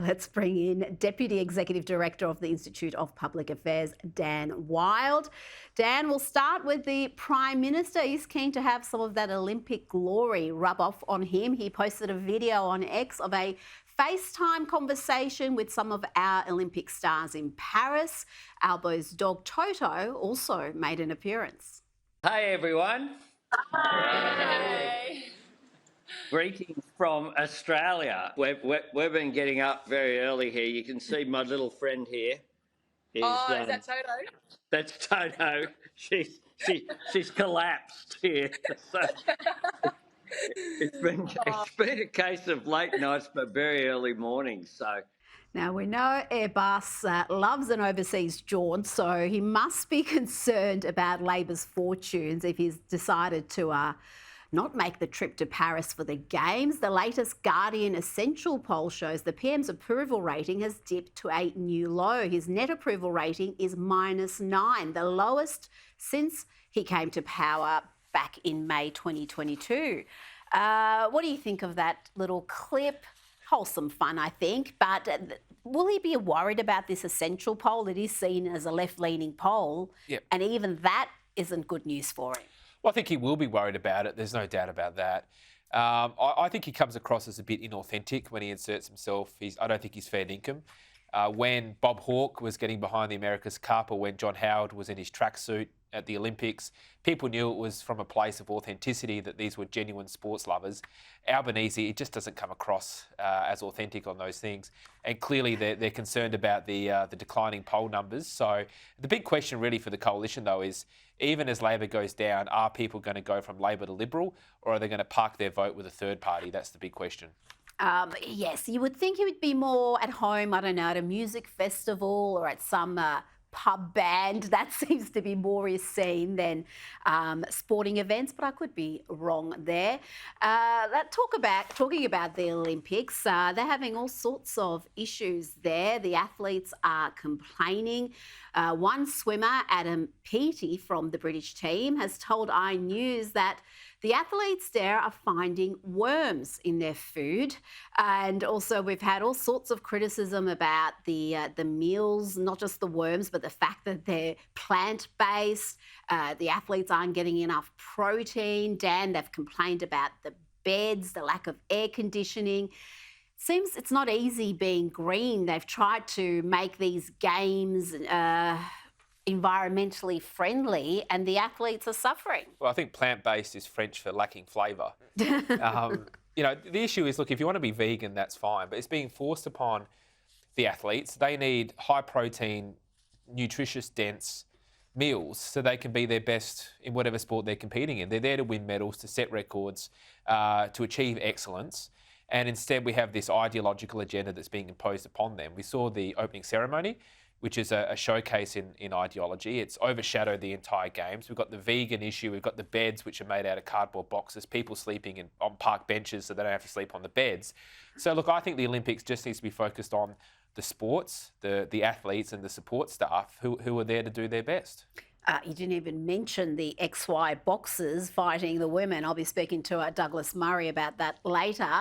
Let's bring in Deputy Executive Director of the Institute of Public Affairs, Dan Wild. Dan, we'll start with the Prime Minister. He's keen to have some of that Olympic glory rub off on him. He posted a video on X of a FaceTime conversation with some of our Olympic stars in Paris. Albo's dog Toto also made an appearance. Hey everyone. Hey. Greetings from Australia. We've been getting up very early here. You can see my little friend here. Is that Toto? That's Toto. She's collapsed here. So it's been a case of late nights but very early mornings. So now, we know Airbus loves an overseas jaunt, so he must be concerned about Labor's fortunes if he's decided to not make the trip to Paris for the Games. The latest Guardian Essential poll shows the PM's approval rating has dipped to a new low. His net approval rating is -9, the lowest since he came to power back in May 2022. What do you think of that little clip? Wholesome fun, I think, but will he be worried about this Essential poll? It is seen as a left-leaning poll, and even that isn't good news for him. Well, I think he will be worried about it. There's no doubt about that. I think he comes across as a bit inauthentic when he inserts himself. I don't think he's fair dinkum. When Bob Hawke was getting behind the America's Cup, or when John Howard was in his tracksuit at the Olympics, people knew it was from a place of authenticity, that these were genuine sports lovers. Albanese, it just doesn't come across as authentic on those things. And clearly they're concerned about the declining poll numbers. So the big question really for the coalition, though, is even as Labor goes down, are people going to go from Labor to Liberal, or are they going to park their vote with a third party? That's the big question. Yes, you would think he would be more at home, I don't know, at a music festival or at some pub band. That seems to be more his scene than sporting events, but I could be wrong there. Talking about the Olympics, they're having all sorts of issues there. The athletes are complaining. One swimmer, Adam Peaty from the British team, has told iNews that the athletes there are finding worms in their food. And also we've had all sorts of criticism about the meals, not just the worms, but the fact that they're plant-based. The athletes aren't getting enough protein. Dan, they've complained about the beds, the lack of air conditioning. Seems it's not easy being green. They've tried to make these games environmentally friendly, and the athletes are suffering. Well, I think plant-based is French for lacking flavour. You know, the issue is, look, if you want to be vegan, that's fine, but it's being forced upon the athletes. They need high-protein, nutritious, dense meals so they can be their best in whatever sport they're competing in. They're there to win medals, to set records, to achieve excellence. And instead we have this ideological agenda that's being imposed upon them. We saw the opening ceremony, which is a showcase in ideology. It's overshadowed the entire Games. We've got the vegan issue. We've got the beds, which are made out of cardboard boxes, people sleeping on park benches so they don't have to sleep on the beds. So, look, I think the Olympics just needs to be focused on the sports, the athletes and the support staff who are there to do their best. You didn't even mention the XY boxers fighting the women. I'll be speaking to Douglas Murray about that later.